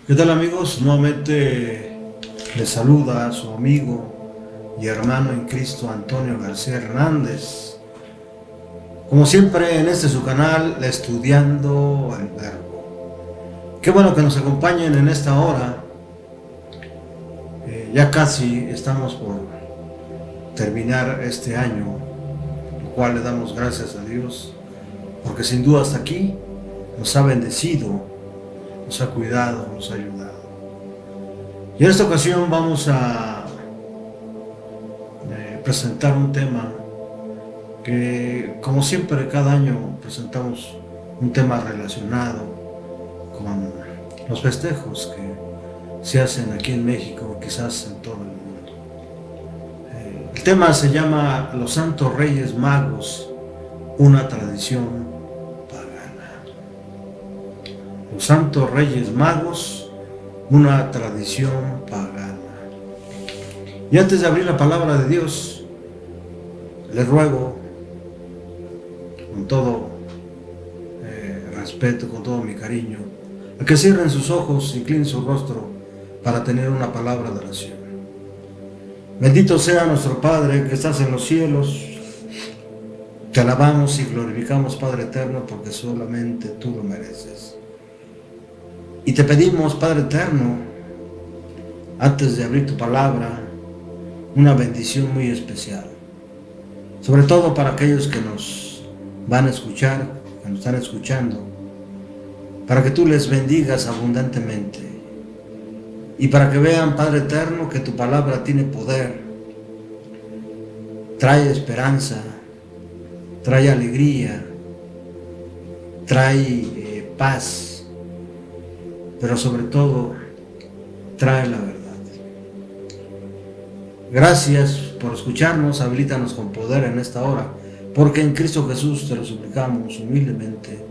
¿Qué tal, amigos? Nuevamente les saluda a su amigo y hermano en Cristo Antonio García Hernández. Como siempre en este su canal, Estudiando el Verbo. Qué bueno que nos acompañen en esta hora. Ya casi estamos por terminar este año, lo cual le damos gracias a Dios, porque sin duda hasta aquí nos ha bendecido, nos ha cuidado, nos ha ayudado. Y en esta ocasión vamos a presentar un tema que, como siempre, cada año presentamos un tema relacionado con los festejos que se hacen aquí en México, quizás en todo el mundo. El tema se llama Los Santos Reyes Magos, una tradición pagana. Los Santos Reyes Magos, una tradición pagana. Y antes de abrir la palabra de Dios, les ruego con todo respeto, con todo mi cariño, a que cierren sus ojos, inclinen su rostro para tener una palabra de oración. Bendito sea nuestro Padre que estás en los cielos. Te alabamos y glorificamos, Padre eterno, porque solamente tú lo mereces. Y te pedimos, Padre eterno, antes de abrir tu palabra, una bendición muy especial, sobre todo para aquellos que nos van a escuchar, que nos están escuchando, para que tú les bendigas abundantemente y para que vean, Padre eterno, que tu palabra tiene poder, trae esperanza, trae alegría, trae paz, pero sobre todo trae la verdad. Gracias por escucharnos, habilítanos con poder en esta hora, porque en Cristo Jesús te lo suplicamos humildemente.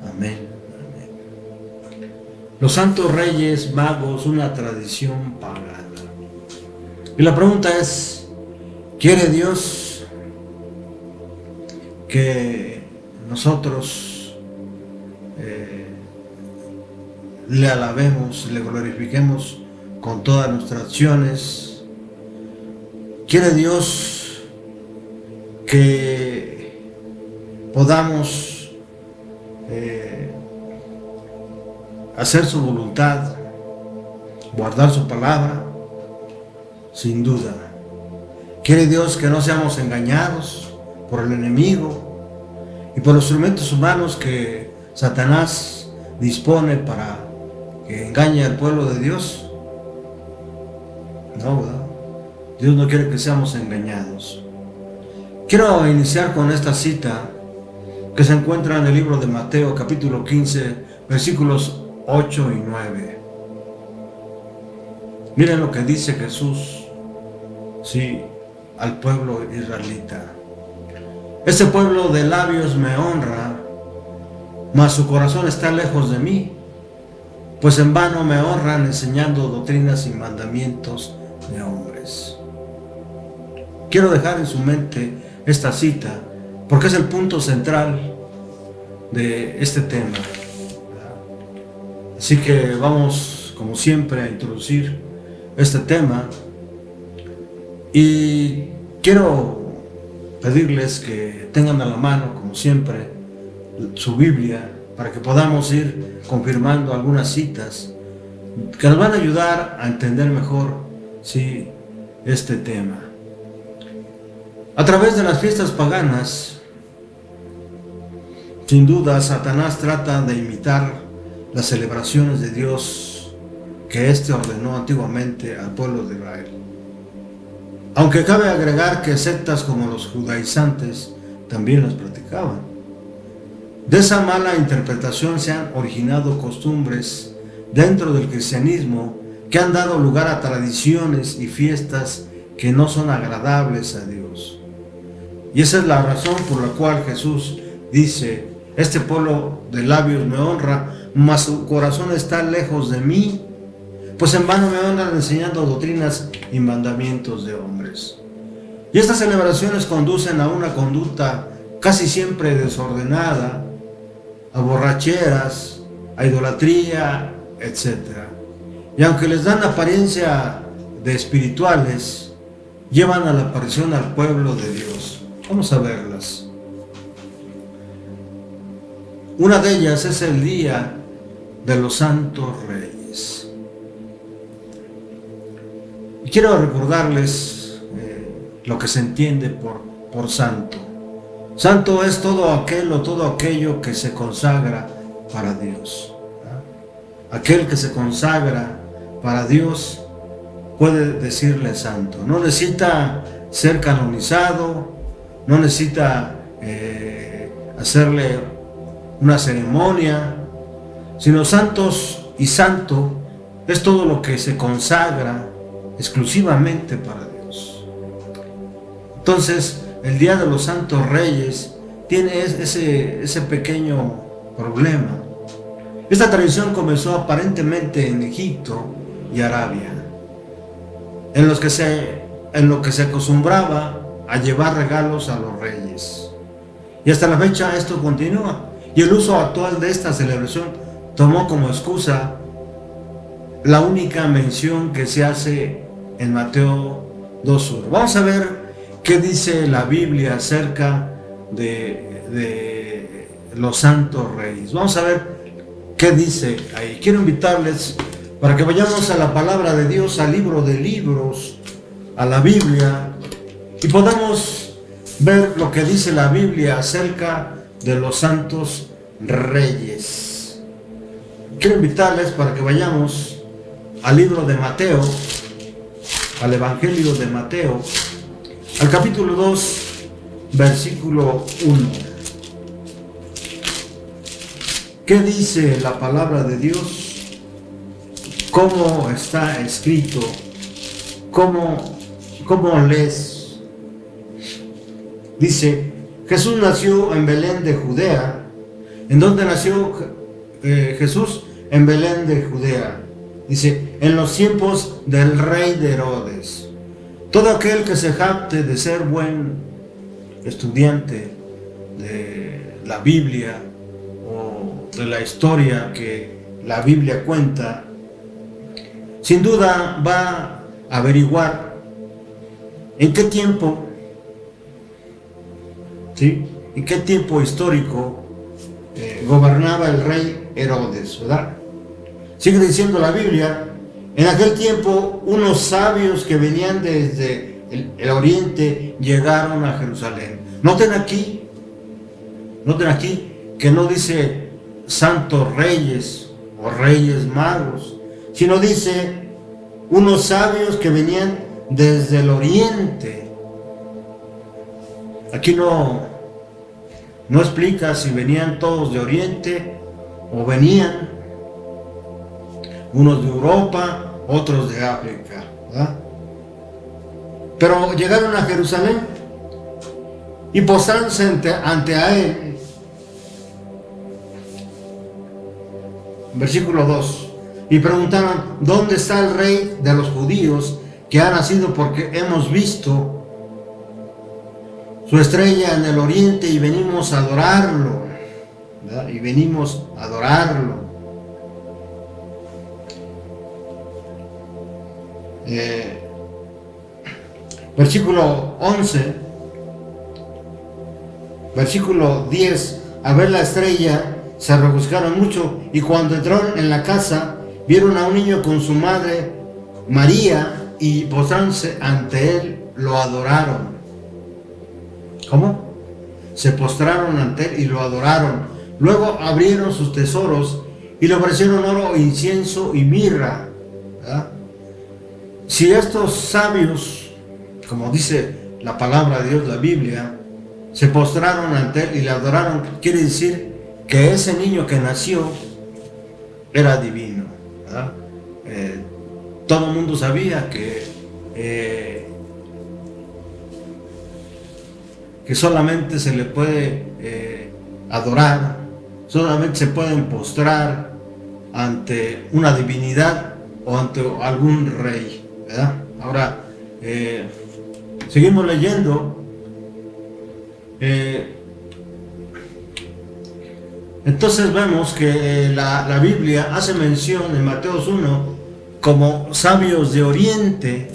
Amén. Amén. Los Santos Reyes Magos, una tradición pagana. Y la pregunta es, ¿quiere Dios que nosotros le alabemos, le glorifiquemos con todas nuestras acciones? ¿Quiere Dios que podamos hacer su voluntad, guardar su palabra? Sin duda. ¿Quiere Dios que no seamos engañados por el enemigo y por los instrumentos humanos que Satanás dispone para que engañe al pueblo de Dios? No, ¿verdad? Dios no quiere que seamos engañados. Quiero iniciar con esta cita que se encuentra en el libro de Mateo, capítulo 15, versículos 8 y 9. Miren lo que dice Jesús, sí, al pueblo israelita. Este pueblo de labios me honra, mas su corazón está lejos de mí, pues en vano me honran enseñando doctrinas y mandamientos de hombres. Quiero dejar en su mente esta cita porque es el punto central de este tema. Así que vamos, como siempre, a introducir este tema y quiero pedirles que tengan a la mano, como siempre, su Biblia para que podamos ir confirmando algunas citas que nos van a ayudar a entender mejor, sí, este tema. A través de las fiestas paganas, sin duda, Satanás trata de imitar las celebraciones de Dios que éste ordenó antiguamente al pueblo de Israel. Aunque cabe agregar que sectas como los judaizantes también las practicaban. De esa mala interpretación se han originado costumbres dentro del cristianismo que han dado lugar a tradiciones y fiestas que no son agradables a Dios. Y esa es la razón por la cual Jesús dice, este pueblo de labios me honra, mas su corazón está lejos de mí, pues en vano me honran enseñando doctrinas y mandamientos de hombres. Y estas celebraciones conducen a una conducta casi siempre desordenada, a borracheras, a idolatría, etc. y aunque les dan apariencia de espirituales, llevan a la perdición al pueblo de Dios. Vamos a verlas. Una de ellas es el Día de los Santos Reyes. Y quiero recordarles lo que se entiende por santo. Santo es todo aquel o todo aquello que se consagra para Dios. Aquel que se consagra para Dios puede decirle santo. No necesita ser canonizado, no necesita hacerle una ceremonia, sino santos y santo es todo lo que se consagra exclusivamente para Dios. Entonces, el Día de los Santos Reyes tiene ese pequeño problema. Esta tradición comenzó aparentemente en Egipto y Arabia, en lo que se acostumbraba a llevar regalos a los reyes. Y hasta la fecha esto continúa. Y el uso actual de esta celebración tomó como excusa la única mención que se hace en Mateo 2:1. Vamos a ver qué dice la Biblia acerca de los santos reyes. Vamos a ver qué dice ahí. Quiero invitarles para que vayamos a la palabra de Dios, al libro de libros, a la Biblia, y podamos ver lo que dice la Biblia acerca de los santos reyes. Quiero invitarles para que vayamos al libro de Mateo, al Evangelio de Mateo, al capítulo 2, versículo 1. ¿Qué dice la palabra de Dios? ¿Cómo está escrito? ¿Cómo lees? Dice, Jesús nació en Belén de Judea. ¿En dónde nació Jesús? En Belén de Judea. Dice, en los tiempos del rey de Herodes. Todo aquel que se jacte de ser buen estudiante de la Biblia o de la historia que la Biblia cuenta, sin duda va a averiguar en qué tiempo, ¿sí?, en qué tiempo histórico gobernaba el rey Herodes, ¿verdad? Sigue diciendo la Biblia, en aquel tiempo unos sabios que venían desde el oriente llegaron a Jerusalén. Noten aquí que no dice santos reyes o reyes magos, sino dice unos sabios que venían desde el oriente. Aquí no explica si venían todos de oriente o venían unos de Europa, otros de África, ¿verdad? Pero llegaron a Jerusalén y postrándose ante a él. Versículo 2. Y preguntaron, ¿dónde está el rey de los judíos que ha nacido? Porque hemos visto su estrella en el oriente y venimos a adorarlo, ¿verdad? Y venimos a adorarlo. Versículo 11, versículo 10, a ver la estrella se regocijaron mucho y cuando entraron en la casa vieron a un niño con su madre María y postrándose ante él lo adoraron. ¿Cómo? Se postraron ante él y lo adoraron. Luego abrieron sus tesoros y le ofrecieron oro, incienso y mirra, ¿verdad? Si estos sabios, como dice la palabra de Dios, la Biblia, se postraron ante él y le adoraron, quiere decir que ese niño que nació era divino, ¿verdad? Todo el mundo sabía que solamente se le puede adorar, solamente se pueden postrar ante una divinidad o ante algún rey, ¿verdad? Ahora, seguimos leyendo. Entonces vemos que la Biblia hace mención en Mateo 1 como sabios de Oriente,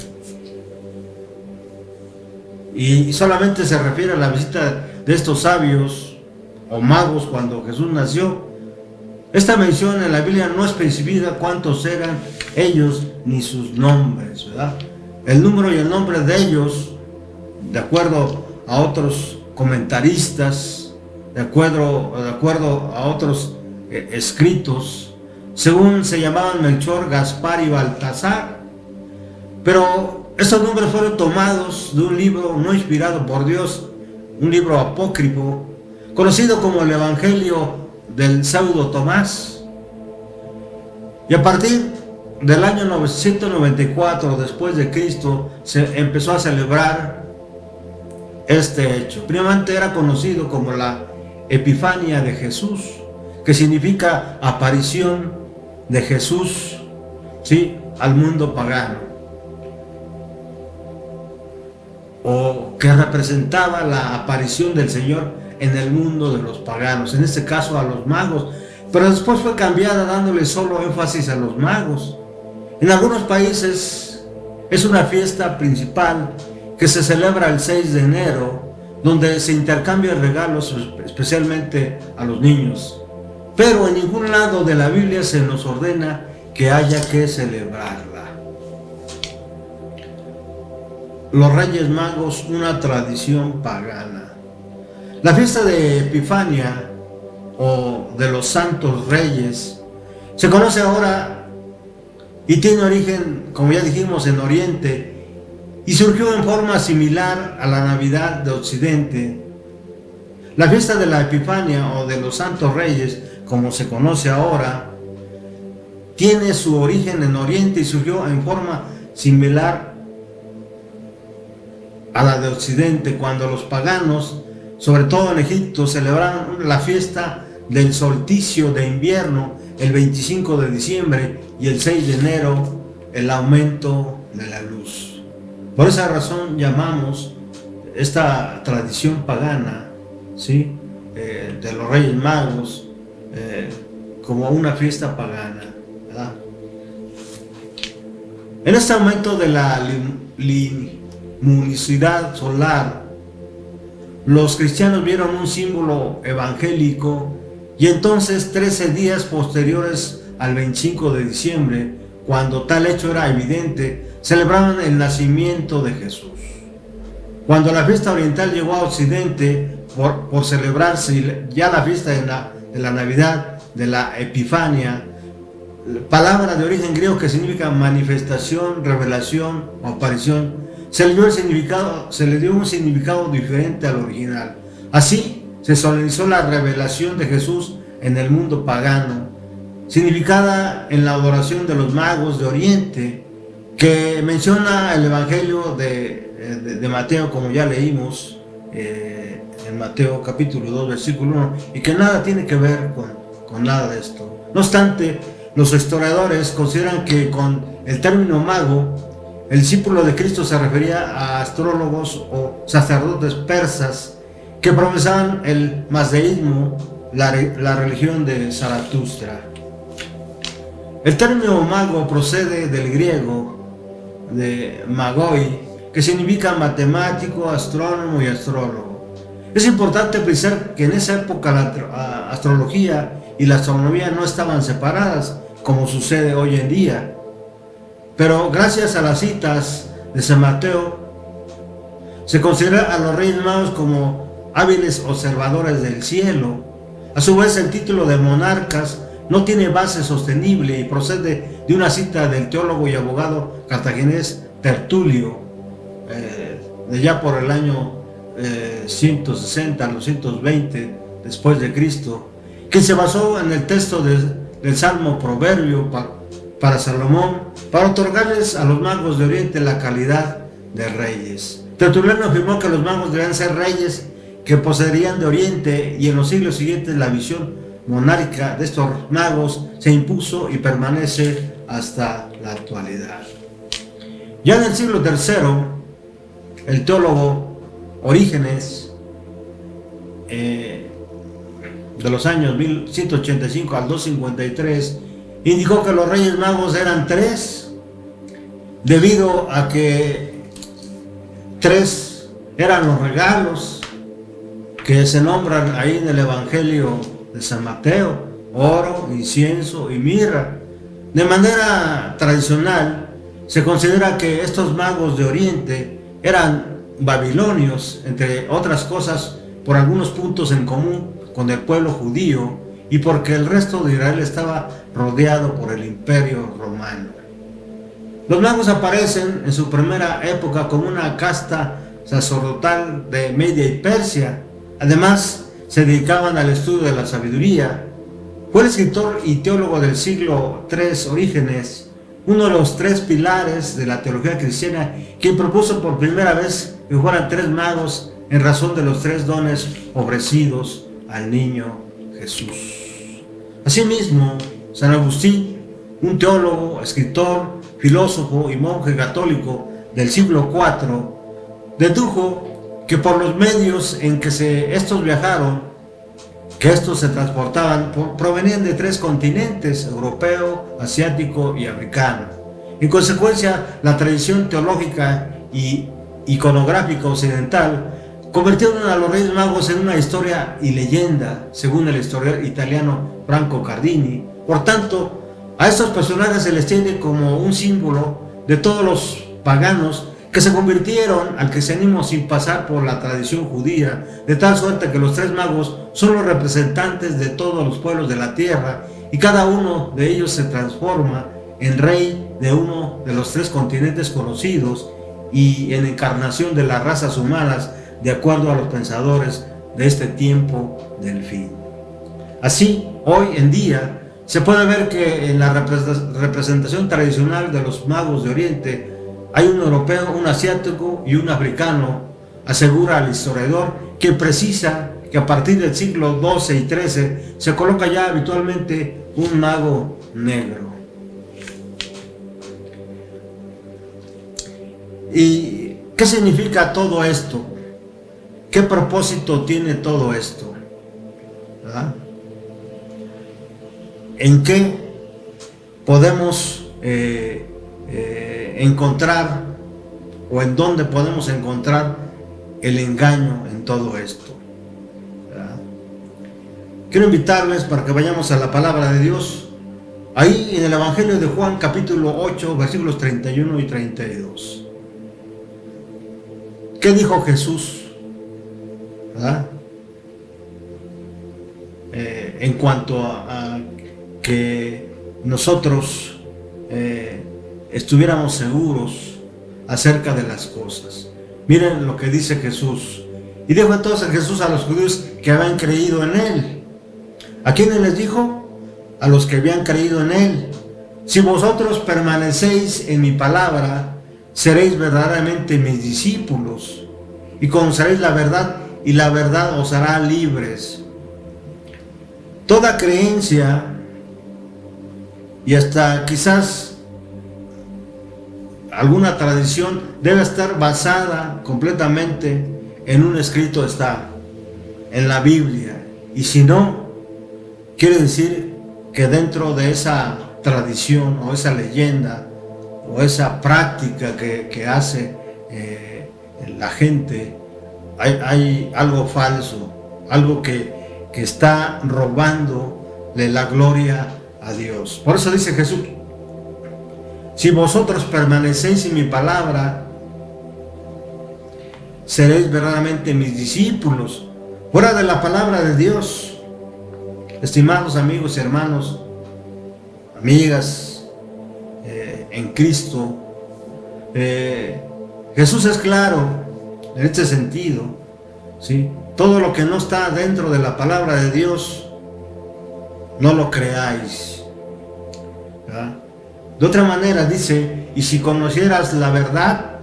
y solamente se refiere a la visita de estos sabios o magos cuando Jesús nació. Esta mención en la Biblia no especifica cuántos eran ellos ni sus nombres, ¿verdad? El número y el nombre de ellos, de acuerdo a otros comentaristas, de acuerdo a otros escritos, según se llamaban Melchor, Gaspar y Baltasar. Pero estos nombres fueron tomados de un libro no inspirado por Dios, un libro apócrifo, conocido como el Evangelio del Pseudo Tomás. Y a partir del año 994 después de Cristo se empezó a celebrar este hecho. Primeramente era conocido como la Epifania de Jesús, que significa aparición de Jesús, ¿sí?, al mundo pagano, o que representaba la aparición del Señor en el mundo de los paganos, en este caso a los magos, pero después fue cambiada dándole solo énfasis a los magos. En algunos países es una fiesta principal que se celebra el 6 de enero, donde se intercambian regalos especialmente a los niños, pero en ningún lado de la Biblia se nos ordena que haya que celebrarla. Los Reyes Magos, una tradición pagana. La fiesta de Epifania o de los Santos Reyes se conoce ahora y tiene origen, como ya dijimos, en Oriente, y surgió en forma similar a la Navidad de Occidente. La fiesta de la Epifania o de los Santos Reyes, como se conoce ahora, tiene su origen en Oriente y surgió en forma similar a la de Occidente, cuando los paganos, sobre todo en Egipto, celebraban la fiesta del solsticio de invierno el 25 de diciembre y el 6 de enero el aumento de la luz. Por esa razón llamamos esta tradición pagana, ¿sí?, de los Reyes Magos, como una fiesta pagana, ¿verdad? En este aumento de la luminosidad solar, los cristianos vieron un símbolo evangélico, y entonces 13 días posteriores al 25 de diciembre, cuando tal hecho era evidente, celebraban el nacimiento de Jesús. Cuando la fiesta oriental llegó a Occidente, por celebrarse ya la fiesta de la Navidad, de la Epifania, palabra de origen griego que significa manifestación, revelación o aparición, se le dio un significado diferente al original. Así se solemnizó la revelación de Jesús en el mundo pagano, significada en la adoración de los magos de Oriente, que menciona el Evangelio de Mateo, como ya leímos en Mateo capítulo 2 versículo 1, y que nada tiene que ver con nada de esto. No obstante, los historiadores consideran que con el término mago, el discípulo de Cristo se refería a astrólogos o sacerdotes persas que profesaban el mazdeísmo, la religión de Zaratustra. El término mago procede del griego de magoi, que significa matemático, astrónomo y astrólogo. Es importante precisar que en esa época la astrología y la astronomía no estaban separadas, como sucede hoy en día. Pero gracias a las citas de San Mateo, se considera a los Reyes Magos como hábiles observadores del cielo. A su vez, el título de monarcas no tiene base sostenible y procede de una cita del teólogo y abogado cartaginés Tertulio, de ya por el año 160 a los 120 después de Cristo, que se basó en el texto del Salmo Proverbio para Salomón, para otorgarles a los magos de Oriente la calidad de reyes. Tertuliano afirmó que los magos debían ser reyes que poseerían de Oriente, y en los siglos siguientes la visión monárquica de estos magos se impuso y permanece hasta la actualidad. Ya en el siglo III, el teólogo Orígenes, de los años 1185 al 253, indicó que los Reyes Magos eran tres, debido a que 3 eran los regalos que se nombran ahí en el Evangelio de San Mateo: oro, incienso y mirra. De manera tradicional, se considera que estos magos de Oriente eran babilonios, entre otras cosas, por algunos puntos en común con el pueblo judío y porque el resto de Israel estaba rodeado por el Imperio Romano. Los magos aparecen en su primera época como una casta sacerdotal de Media y Persia. Además, se dedicaban al estudio de la sabiduría. Fue el escritor y teólogo del siglo III, Orígenes, uno de los 3 pilares de la teología cristiana, quien propuso por primera vez que fueran 3 magos en razón de los 3 dones ofrecidos al niño Jesús. Asimismo, San Agustín, un teólogo, escritor, filósofo y monje católico del siglo IV, dedujo que por los medios en que estos viajaron, que estos se transportaban, provenían de 3 continentes: europeo, asiático y africano. En consecuencia, la tradición teológica y iconográfica occidental convirtieron a los Reyes Magos en una historia y leyenda, según el historiador italiano Franco Cardini. Por tanto, a estos personajes se les tiene como un símbolo de todos los paganos que se convirtieron al cristianismo sin pasar por la tradición judía, de tal suerte que los 3 magos son los representantes de todos los pueblos de la tierra, y cada uno de ellos se transforma en rey de uno de los 3 continentes conocidos y en encarnación de las razas humanas, de acuerdo a los pensadores de este tiempo del fin. Así, hoy en día, se puede ver que en la representación tradicional de los magos de Oriente hay un europeo, un asiático y un africano. Asegura el historiador que precisa que a partir del siglo XII y XIII se coloca ya habitualmente un mago negro. ¿Y qué significa todo esto? ¿Qué propósito tiene todo esto? ¿Verdad? ¿En qué podemos encontrar, o en dónde podemos encontrar el engaño en todo esto? ¿Verdad? Quiero invitarles para que vayamos a la palabra de Dios, ahí en el Evangelio de Juan, capítulo 8, versículos 31 y 32. ¿Qué dijo Jesús? ¿Verdad? En cuanto a que nosotros estuviéramos seguros acerca de las cosas. Miren lo que dice Jesús. Y dijo entonces Jesús a los judíos que habían creído en él. ¿A quiénes les dijo? A los que habían creído en él. Si vosotros permanecéis en mi palabra, seréis verdaderamente mis discípulos y conoceréis la verdad, y la verdad os hará libres. Toda creencia, y hasta quizás alguna tradición, debe estar basada completamente en un escrito, está en la Biblia. Y si no, quiere decir que dentro de esa tradición o esa leyenda o esa práctica que hace la gente, hay algo falso, algo que está robándole la gloria a Dios. Por eso dice Jesús: si vosotros permanecéis en mi palabra, seréis verdaderamente mis discípulos. Fuera de la palabra de Dios, estimados amigos y hermanos, amigas en Cristo, Jesús es claro en este sentido, ¿sí? Todo lo que no está dentro de la palabra de Dios, no lo creáis, ¿verdad? De otra manera dice: y si conocieras la verdad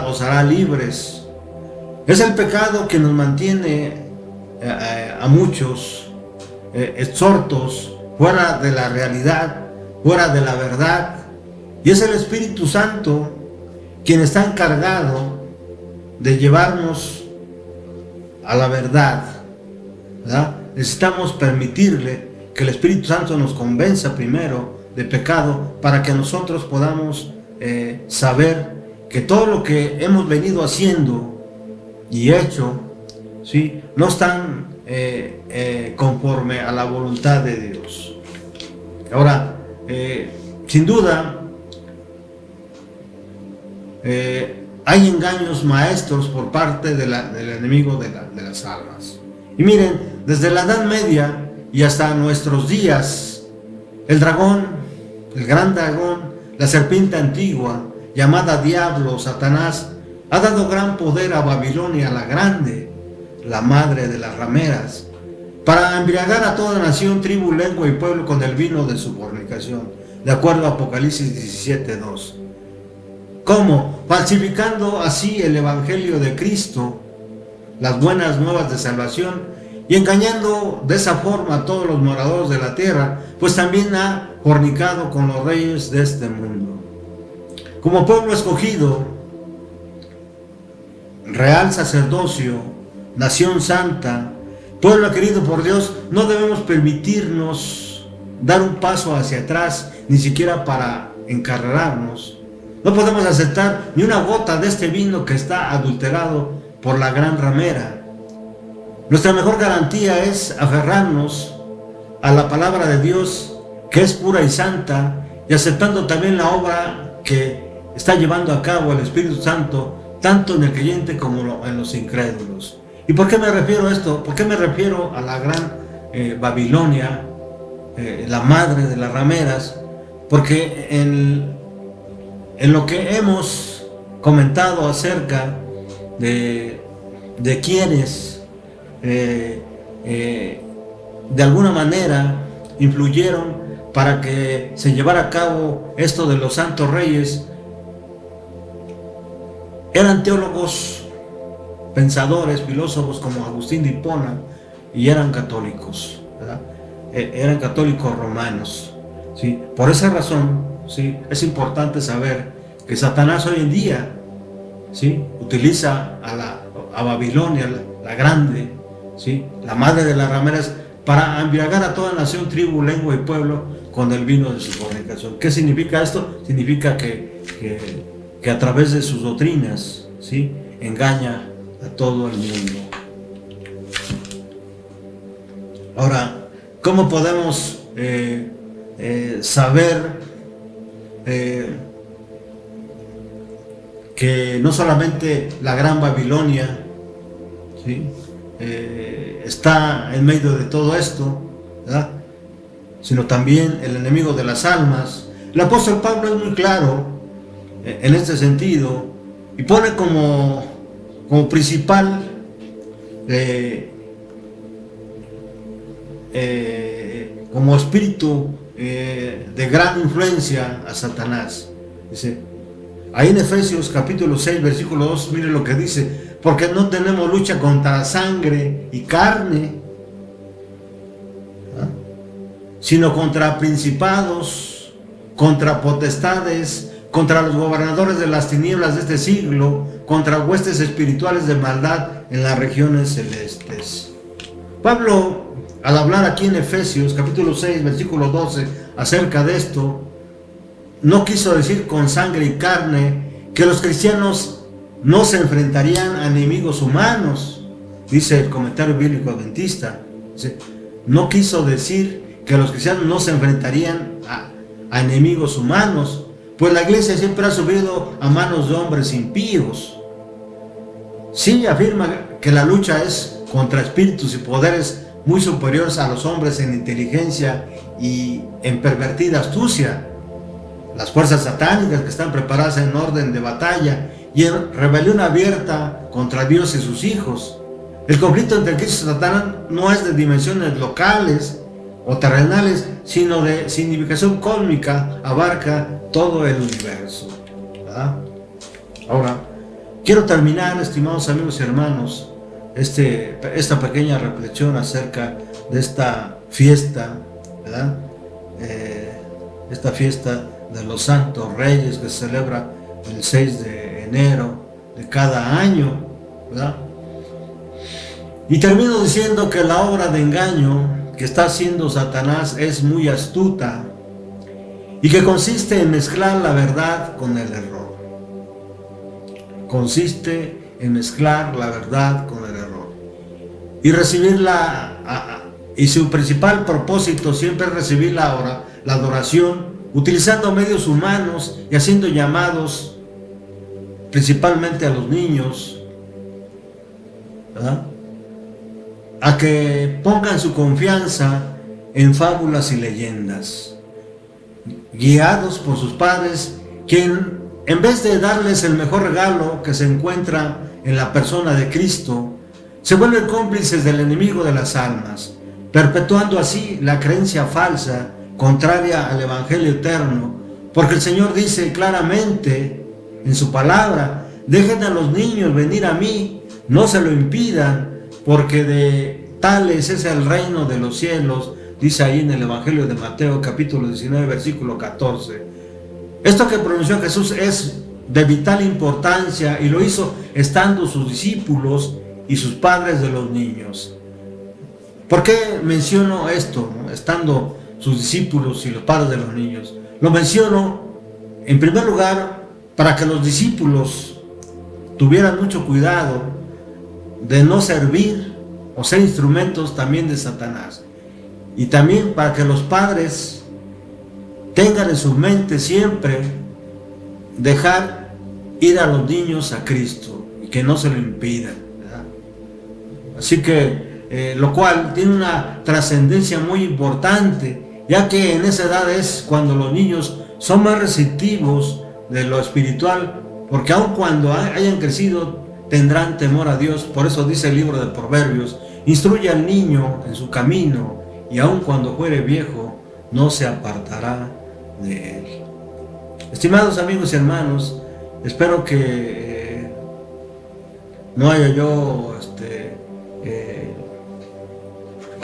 os hará libres. Es el pecado que nos mantiene a muchos exhortos, fuera de la realidad, fuera de la verdad. Y es el Espíritu Santo quien está encargado de llevarnos a la verdad, ¿verdad? Necesitamos permitirle que el Espíritu Santo nos convenza primero de pecado, para que nosotros podamos saber que todo lo que hemos venido haciendo y hecho, ¿sí?, no están conforme a la voluntad de Dios. Ahora, sin duda, hay engaños maestros por parte del enemigo de las almas. Y miren, desde la Edad Media y hasta nuestros días, el dragón, el gran dragón, la serpiente antigua, llamada Diablo, Satanás, ha dado gran poder a Babilonia la Grande, la madre de las rameras, para embriagar a toda nación, tribu, lengua y pueblo con el vino de su fornicación, de acuerdo a Apocalipsis 17:2. ¿Cómo? Falsificando así el evangelio de Cristo, las buenas nuevas de salvación, y engañando de esa forma a todos los moradores de la tierra, pues también ha fornicado con los reyes de este mundo. Como pueblo escogido, real sacerdocio, nación santa, pueblo querido por Dios, no debemos permitirnos dar un paso hacia atrás, ni siquiera para encarrerarnos. No podemos aceptar ni una gota de este vino que está adulterado por la gran ramera. Nuestra mejor garantía es aferrarnos a la palabra de Dios, que es pura y santa, y aceptando también la obra que está llevando a cabo el Espíritu Santo, tanto en el creyente como en los incrédulos. ¿Y por qué me refiero a esto? ¿Por qué me refiero a la gran Babilonia, la madre de las rameras? Porque en lo que hemos comentado acerca de quienes de alguna manera influyeron para que se llevara a cabo esto de los santos reyes, eran teólogos, pensadores, filósofos como Agustín de Hipona, y eran católicos, ¿verdad? Eran católicos romanos, ¿sí? Por esa razón, ¿sí?, es importante saber que Satanás hoy en día, ¿sí?, utiliza a Babilonia, la grande, ¿sí?, la madre de las rameras, para embriagar a toda nación, tribu, lengua y pueblo con el vino de su fornicación. ¿Qué significa esto? Significa que a través de sus doctrinas, ¿sí?, engaña a todo el mundo. Ahora, ¿cómo podemos saber que no solamente la gran Babilonia, ¿sí?, está en medio de todo esto, ¿verdad?, sino también el enemigo de las almas? El apóstol Pablo es muy claro en este sentido y pone como principal como espíritu de gran influencia a Satanás. Dice ahí en Efesios capítulo 6 versículo 2, mire lo que dice: porque no tenemos lucha contra sangre y carne, ¿ah?, sino contra principados, contra potestades, contra los gobernadores de las tinieblas de este siglo, contra huestes espirituales de maldad en las regiones celestes. Pablo, al hablar aquí en Efesios capítulo 6 versículo 12 acerca de esto, no quiso decir con sangre y carne que los cristianos no se enfrentarían a enemigos humanos, dice el comentario bíblico adventista. No quiso decir que los cristianos no se enfrentarían a enemigos humanos, pues la iglesia siempre ha sufrido a manos de hombres impíos. Sí afirma que la lucha es contra espíritus y poderes muy superiores a los hombres en inteligencia y en pervertida astucia, las fuerzas satánicas que están preparadas en orden de batalla y en rebelión abierta contra Dios y sus hijos. El conflicto entre Cristo y Satanás no es de dimensiones locales o terrenales, sino de significación cósmica, abarca todo el universo, ¿verdad? Ahora, quiero terminar, estimados amigos y hermanos, esta pequeña reflexión acerca de esta fiesta, ¿verdad? Esta fiesta de los Santos Reyes que se celebra el 6 de enero de cada año, ¿verdad? Y termino diciendo que la obra de engaño que está haciendo Satanás es muy astuta y que consiste en mezclar la verdad con el error. Consiste en mezclar la verdad con el error. Y y su principal propósito siempre es recibir la adoración, utilizando medios humanos y haciendo llamados principalmente a los niños, ¿verdad?, a que pongan su confianza en fábulas y leyendas, guiados por sus padres, quien en vez de darles el mejor regalo que se encuentra en la persona de Cristo, se vuelven cómplices del enemigo de las almas, perpetuando así la creencia falsa, contraria al Evangelio eterno, porque el Señor dice claramente en su palabra: dejen a los niños venir a mí, no se lo impidan, porque de tales es el reino de los cielos, dice ahí en el Evangelio de Mateo capítulo 19 versículo 14. Esto que pronunció Jesús es de vital importancia y lo hizo estando sus discípulos y sus padres de los niños. ¿Por qué menciono esto, no?, estando sus discípulos y los padres de los niños? Lo menciono en primer lugar para que los discípulos tuvieran mucho cuidado de no servir o ser instrumentos también de Satanás, y también para que los padres tengan en su mente siempre dejar ir a los niños a Cristo y que no se lo impidan, ¿verdad? Así que lo cual tiene una trascendencia muy importante, ya que en esa edad es cuando los niños son más receptivos de lo espiritual, porque aun cuando hayan crecido tendrán temor a Dios. Por eso dice el libro de Proverbios: instruye al niño en su camino, y aun cuando fuere viejo no se apartará de él. Estimados amigos y hermanos, espero que no haya yo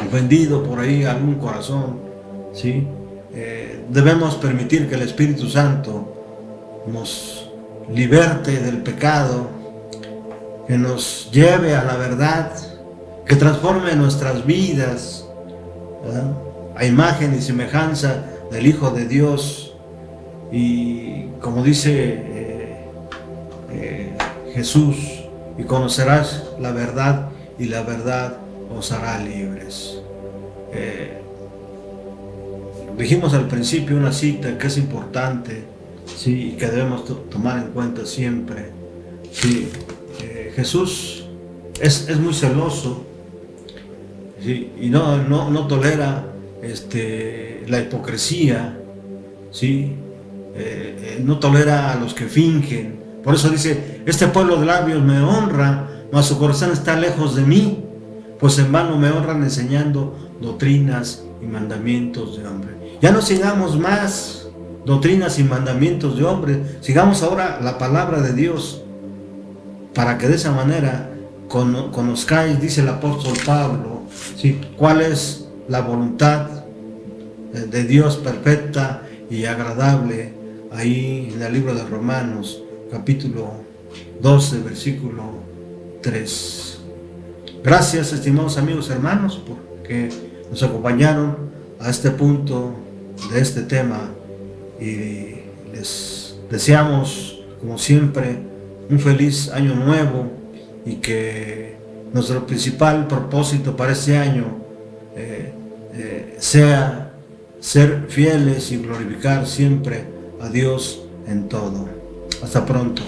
ofendido por ahí algún corazón, ¿sí? Debemos permitir que el Espíritu Santo nos liberte del pecado, que nos lleve a la verdad, que transforme nuestras vidas, ¿verdad?, a imagen y semejanza del Hijo de Dios. Y como dice Jesús: y conocerás la verdad, y la verdad os hará libres. Dijimos al principio una cita que es importante, sí, y que debemos tomar en cuenta siempre. Sí, Jesús es muy celoso, sí, y no tolera la hipocresía, sí, no tolera a los que fingen. Por eso dice: este pueblo de labios me honra, mas su corazón está lejos de mí, pues en vano me honran enseñando doctrinas y mandamientos de hombre. Ya no sigamos más doctrinas y mandamientos de hombre, sigamos ahora la palabra de Dios, para que de esa manera conozcáis, dice el apóstol Pablo, ¿sí?, cuál es la voluntad de Dios perfecta y agradable, ahí en el libro de Romanos capítulo 12 versículo 3. Gracias, estimados amigos y hermanos, porque nos acompañaron a este punto de este tema, y les deseamos, como siempre, un feliz año nuevo, y que nuestro principal propósito para este año sea ser fieles y glorificar siempre a Dios en todo. Hasta pronto.